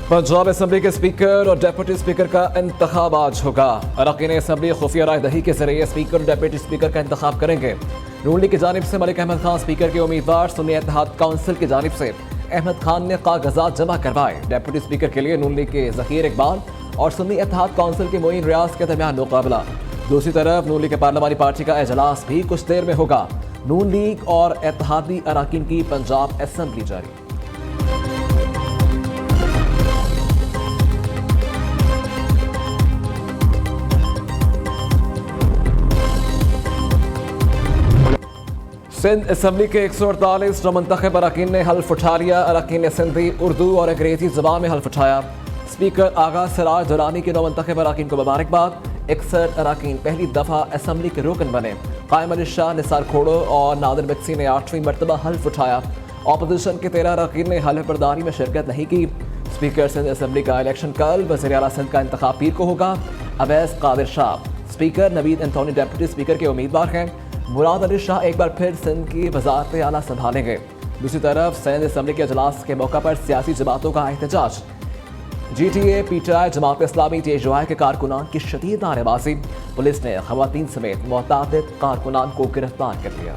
Punjab assembly के speaker और deputy speaker का इंतखाब आज होगा। अरकान असम्बली खुफिया राय दही के जरिए स्पीकर और डेप्यूटी स्पीकर का इंतखाब करेंगे। नून लीग की जानिब से मलिक अहमद खान स्पीकर के उम्मीदवार, सुन्नी इत्तेहाद काउंसिल की जानिब से अहमद खान ने कागजात जमा करवाए। डेप्यूटी स्पीकर के लिए नून लीग के ज़हीर इकबाल और सुन्नी इत्तेहाद काउंसिल के मोइन रियाज के दरमियान मुकाबला। दूसरी तरफ नून लीग के पार्लिमानी पार्टी का इजलास भी कुछ देर में होगा। नून लीग और इत्तेहादी अरकान की पंजाब असम्बली जारी। सिंध असम्बली के 148 नौमंतखब अरकान ने हल्फ उठा लिया। अरकान सिंधी, उर्दू और अंग्रेजी ज़बान में हल्फ उठाया। स्पीकर आगा सिराज दुरानी के नौमंतखब अरकान को मुबारकबाद। 61 अरकान पहली दफ़ा असम्बली के रुकन बने। कायम अली शाह, निसार खोड़ो और नादिर मिक्सी ने 8वीं मरतबा हल्फ उठाया। अपोजिशन के 13 अरकान ने हल्फ बर्दारी में शिरकत नहीं की। स्पीकर सिंध असम्बली का इलेक्शन कल, वज़ीर आला सिंध का इंतखाब पीर को होगा। Awais Qadir Shah speaker, Naveed Anthony deputy speaker के उम्मीदवार हैं। मुराद अली शाह एक बार फिर सिंध की वज़ारत आला संभालेंगे। दूसरी तरफ सिंध असम्बली के अजलास के मौका पर सियासी जमातों का एहतजाज। GTA, PTI, Jamaat Islami, TJY के कारकुनान की शदीद नारेबाजी। पुलिस ने खवातीन समेत मुतअद्दिद कारकुनान को गिरफ्तार कर लिया।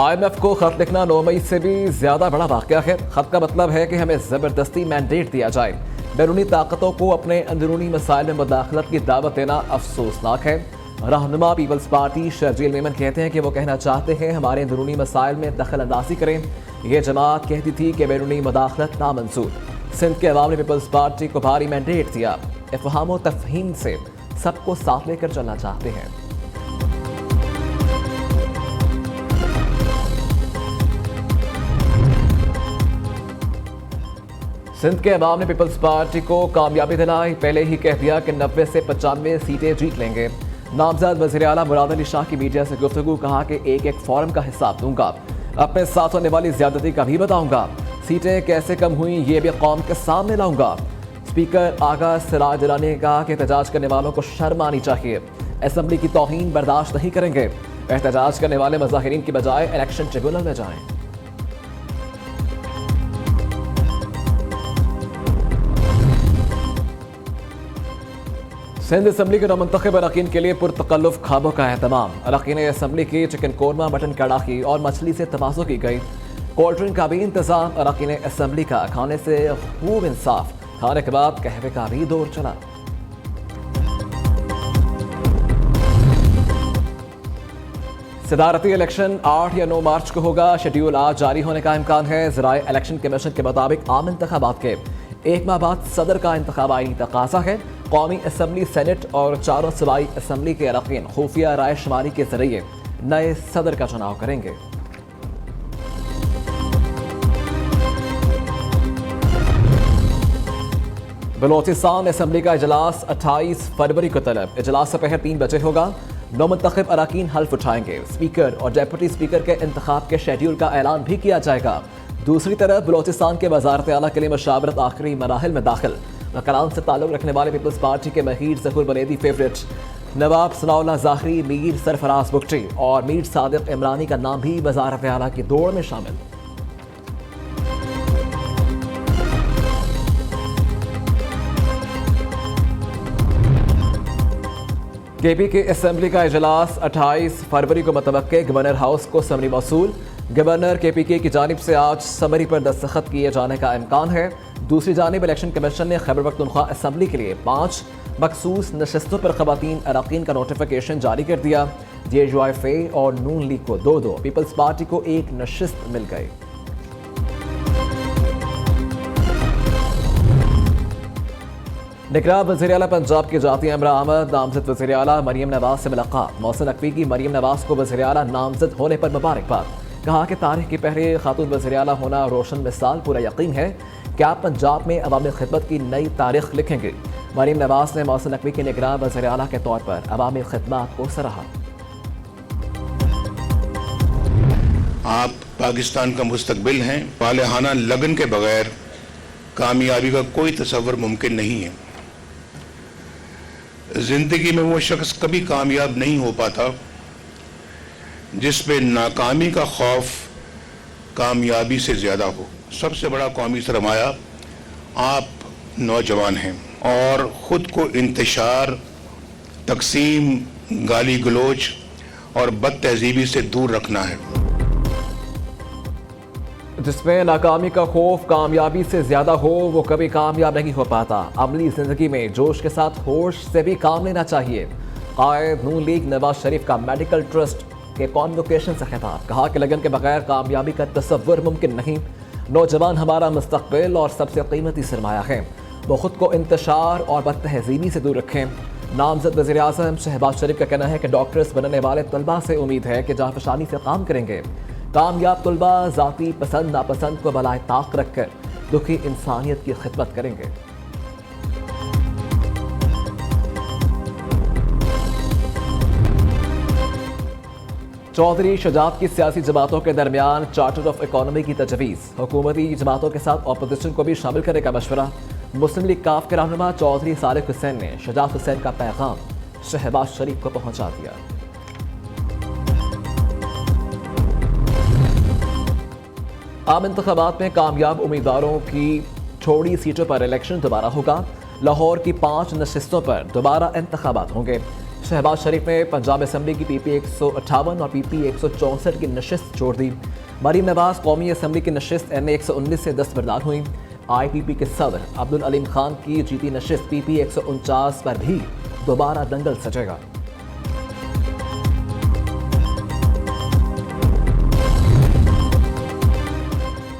IMF को खत लिखना 9 मई से भी ज्यादा बड़ा वाक़या है। खत का मतलब है कि हमें जबरदस्ती मैंडेट दिया जाए। बैरूनी ताकतों को अपने अंदरूनी मसाइल में मुदाखलत की दावत देना अफसोसनाक है। रहनुमा पीपल्स पार्टी शर्जील मेमन कहते हैं कि वो कहना चाहते हैं हमारे अंदरूनी मसाइल में दखल अंदाजी करें। यह जमात कहती थी कि बैरूनी मुदाखलत नामंजूर। सिंध के अवाम ने पीपल्स पार्टी को भारी मैंडेट दिया। इफ़हाम व तफ़हीम से सबको साथ लेकर चलना चाहते हैं। सिंध के अवाम ने पीपल्स पार्टी को कामयाबी दिलाई। पहले ही कह दिया कि 90 से 95 सीटें जीत लेंगे। नामजद वज़ीर आला मुराद अली शाह की मीडिया से गुफ्तगू, कहा कि एक एक फॉर्म का हिसाब दूंगा, अपने साथ होने वाली ज्यादती का भी बताऊंगा, सीटें कैसे कम हुई ये भी कौम के सामने लाऊंगा। स्पीकर आगा सिराज दुरानी ने कहा कि एहतजाज करने वालों को शर्म आनी चाहिए। असम्बली की तौहीन बर्दाश्त नहीं करेंगे। एहतजाज करने वाले मुजाहिरीन की बजाय इलेक्शन ट्रिब्यूनल में जाएं। सिंध असम्बली के नौमंतखब अरकान के लिए पुरतकल्लुफ खाबों का एहतमाम। अरकान असम्बली की चिकन कोरमा, मटन कड़ाही और मछली से तवाज़ो की गई। कोल्ड ड्रिंक का भी इंतजाम। अरकान असम्बली का खाने से खूब इंसाफ। खाने के बाद कहवे का भी दौर चला। सदारती इलेक्शन 8 या 9 मार्च को होगा। शेड्यूल आज जारी होने का इम्कान है। ज़राए इलेक्शन कमीशन के मुताबिक आम इंतखाबात के 1 माह बाद सदर का इंतखाब आईनी तकाजा है। कौमी असम्बली, सेनेट और 4 सूबाई असम्बली के अरकान खुफिया राय शुमारी के जरिए नए सदर का चुनाव करेंगे। बलोचिस्तान असम्बली का इजलास 28 फरवरी को तलब। इजलास दोपहर 3 बजे होगा। नौमंतखब अरकान हल्फ उठाएंगे। स्पीकर और डेप्यूटी स्पीकर के इंतखाब के शेड्यूल का ऐलान भी किया जाएगा। दूसरी तरफ बलोचिस्तान के वज़ारत आला के लिए मशावरत आखिरी मराहिल में दाखिल। मकान से ताल्लुक़ रखने वाले पीपल्स पार्टी के महीर ज़फ़र बनेदी फेवरेट नवाब सनाउल्लाह ज़ाहरी, मीर सरफराज बुगटी और मीर सादिक इमरानी का नाम भी वज़ारत आला की दौड़ में शामिल। KP के असम्बली का इजलास 28 फरवरी को मुतवक्के। गवर्नर हाउस को समरी मौसूल। गवर्नर KPK की जानिब से आज समरी पर दस्तखत किए जाने का इम्कान है। दूसरी जानिब इलेक्शन कमीशन ने खैबर पख्तूनख्वा असम्बली के लिए 5 मखसूस नशस्तों पर खवातीन अरकान का नोटिफिकेशन जारी कर दिया। TJY और नून लीग को 2-2, पीपल्स पार्टी को 1 नशिस्त मिल गई। निगरान वज़ीर आला पंजाब की जातिया इमरान अहमद, नामजद वज़ीर आला मरियम नवाज से मुलाकात। मोहसिन नकवी की मरियम नवाज को वज़ीर आला नामजद होने पर मुबारकबाद। कहा कि तारीख की पहले खातून वज़ीर आला होना रोशन मिसाल। पूरा यकीन है कि आप पंजाब में अवामी खिदमत की नई तारीख लिखेंगे। मरियम नवाज ने मोहसिन नकवी के निगरान वज़ीर आला के तौर पर अवामी खिदमत को सराहा। आप पाकिस्तान का मुस्तकबिल हैं। सालिहाना लगन के बगैर कामयाबी का कोई तसव्वुर मुमकिन नहीं है। जिंदगी में वो शख्स कभी कामयाब नहीं हो पाता जिस पे नाकामी का खौफ कामयाबी से ज़्यादा हो। सबसे बड़ा कौमी सरमाया आप नौजवान हैं और ख़ुद को इंतशार, तकसीम, गाली गलोच और बद तहजीबी से दूर रखना है। जिसमें नाकामी का खौफ कामयाबी से ज़्यादा हो वो कभी कामयाब नहीं हो पाता। अमली ज़िंदगी में जोश के साथ होश से भी काम लेना चाहिए। कायद नून लीग नवाज शरीफ का मेडिकल ट्रस्ट के कॉन्वोकेशन से खिताब, कहा कि लगन के बगैर कामयाबी का तसव्वुर मुमकिन नहीं। नौजवान हमारा मुस्तकबिल और सबसे कीमती सरमाया है, वो खुद को इंतशार और बदतहजीबी से दूर रखें। नामजद वज़ीर आज़म शहबाज शरीफ का कहना है कि डॉक्टर्स बनने वाले तलबा से उम्मीद है कि जाफशानी से काम करेंगे। कामयाब तलबा ज़ाती पसंद नापसंद को बलाए ताक रखकर दुखी इंसानियत की खिदमत करेंगे। चौधरी शजात की सियासी जमातों के दरमियान चार्टर ऑफ इकोनॉमी की तजवीज़, हुकूमती जमातों के साथ अपोजिशन को भी शामिल करने का मशवरा। मुस्लिम लीग काफ के रहनुमा चौधरी सालिक हुसैन ने शजात हुसैन का पैगाम शहबाज शरीफ को पहुंचा दिया। आम इंतखाबात में कामयाब उम्मीदवारों की छोड़ी सीटों पर इलेक्शन दोबारा होगा। लाहौर की 5 नशिस्तों पर दोबारा इंतखाबात होंगे। शहबाज शरीफ ने पंजाब असम्बली की PP 158 और PP 164 की नशिस्त छोड़ दी। मरीम नवाज कौमी असम्बली की नशिस्त NA 119 से दस्तबरदार हुई। IPP के सदर अब्दुल अलीम खान की जीती नशिस्त PP 149 पर भी दोबारा दंगल सजेगा।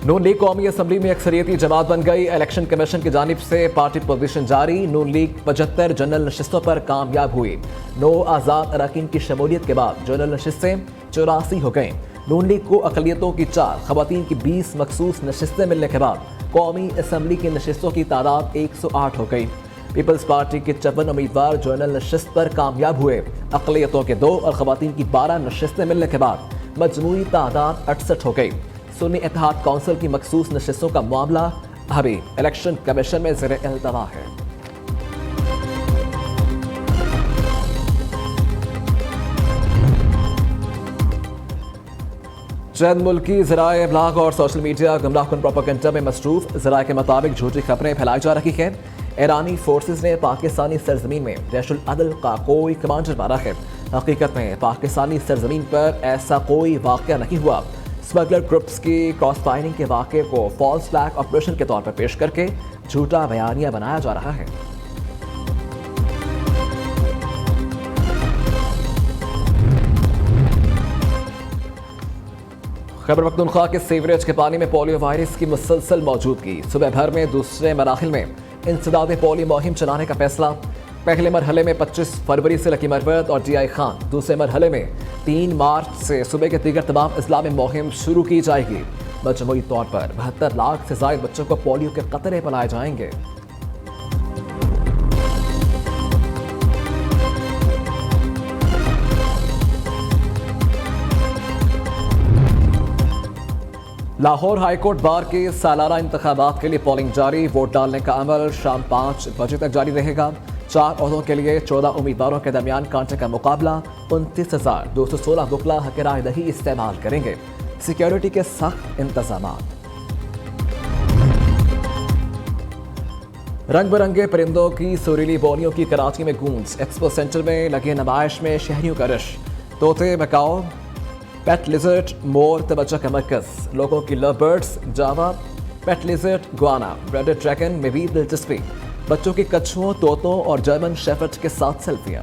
नून लीग कौमी असम्बली में अक्सरियती जमात बन गई। इलेक्शन कमीशन की जानिब से पार्टी पोजीशन जारी। नून लीग 75 जनरल नशिस्तों पर कामयाब हुई। 9 आज़ाद अरकान की शमूलियत के बाद जनरल नशिस्तें 84 हो गईं। नून लीग को अक़लियतों की 4, ख़वातीन की 20 मखसूस नशिस्तें मिलने के बाद कौमी असम्बली की नशिस्तों की तादाद 108 हो गई। पीपल्स पार्टी के 54 उम्मीदवार जनरल नशिस्त पर कामयाब हुए। अक़लियतों के 2 और ख़वातीन की 12 नशिस्तें मिलने के बाद मजमूई तादाद 68 हो गई। सुन्नी इत्तेहाद काउंसिल की मखसूस नशिस्तों का मामला अभी इलेक्शन कमीशन में ज़ेर इल्तवा है। चंद मुल्की ज़राए इब्लाग और सोशल मीडिया गुमराहकुन प्रोपेगेंडा में मसरूफ। ज़राए के मुताबिक झूठी खबरें फैलाई जा रही हैं। ईरानी फोर्सेस ने पाकिस्तानी सरजमीन में जैशुल अदल का कोई कमांडर मारा है। हकीकत में पाकिस्तानी सरजमीन पर ऐसा कोई वाक़या नहीं हुआ। स्मगलर ग्रुप्स की क्रॉस फायरिंग के वाक़े को फॉल्स फ्लैग ऑपरेशन के तौर पर पेश करके झूठा बयानिया बनाया जा रहा है। खैबर पख्तूनख्वा के सीवरेज के पानी में पोलियो वायरस की मुसलसल मौजूदगी। सुबह भर में दूसरे मराहिल में इंसदाद पोलियो मुहिम चलाने का फैसला। पहले मरहले में 25 फरवरी से लकी मरवत और DI खान, दूसरे मरहले में 3 मार्च से सुबह के दीगर तमाम अजला में मुहिम शुरू की जाएगी। मजमूई तौर पर 72 लाख से ज़ायद बच्चों को पोलियो के कतरे पिलाए जाएंगे। लाहौर हाईकोर्ट बार के सालाना इंतखाबात के लिए पोलिंग जारी। वोट डालने का अमल शाम 5 बजे तक जारी रहेगा। 4 ओहदों के लिए 14 उम्मीदवारों के दरमियान कांटे का मुकाबला। 29,216 वकला हक राय दही इस्तेमाल करेंगे। सिक्योरिटी के सख्त इंतजाम। रंग बिरंगे परिंदों की सुरीली बोलियों की कराची में गूंज। एक्सपो सेंटर में लगे नुमाइश में शहरियों का रश। तोते, मकाओ, पेट लिजर्ट, मोर तवज्जो का मरकज। लोगों की लव बर्ड्स, जावा, पेट लिजर्ट, गुआना, ब्रेडेड ड्रैगन में भी दिलचस्पी। बच्चों की कछुओं, तोतों और जर्मन शेफर्ड के साथ सेल्फियां।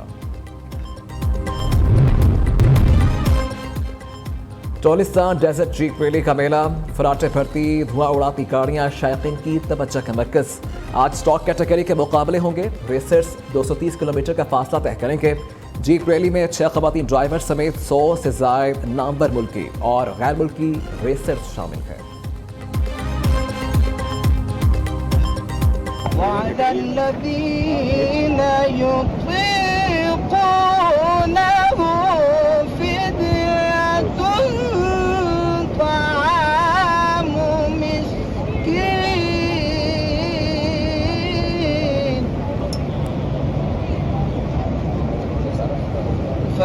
टोलिस्तान डेजर्ट जीप रैली का मेला। फराटे भरती, धुआं उड़ाती गाड़ियां शायकीन की तवज्जो का मरकज। आज स्टॉक कैटेगरी के मुकाबले होंगे। रेसर्स 230 किलोमीटर का फासला तय करेंगे। जीप रैली में 6 ख़वातीन ड्राइवर समेत 100 से ज़ायद नामवर मुल्की और गैर मुल्की रेसर्स शामिल हैं।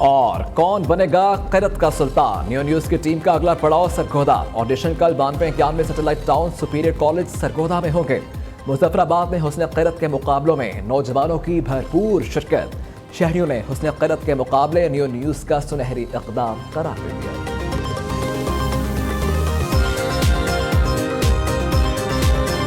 और कौन बनेगा क़ैरत का सुल्तान? न्यू न्यूज़ की टीम का अगला पड़ाव सरगोधा। ऑडिशन कल 92-91 satellite town superior college Sargodha में होंगे। मुजफ्फराबाद में हुस्न क़ैरत के मुकाबलों में नौजवानों की भरपूर शिरकत। शहरियों ने हुस्न क़ैरत के मुकाबले न्यू न्यूज़ का सुनहरी इक़दाम करार दे दिया।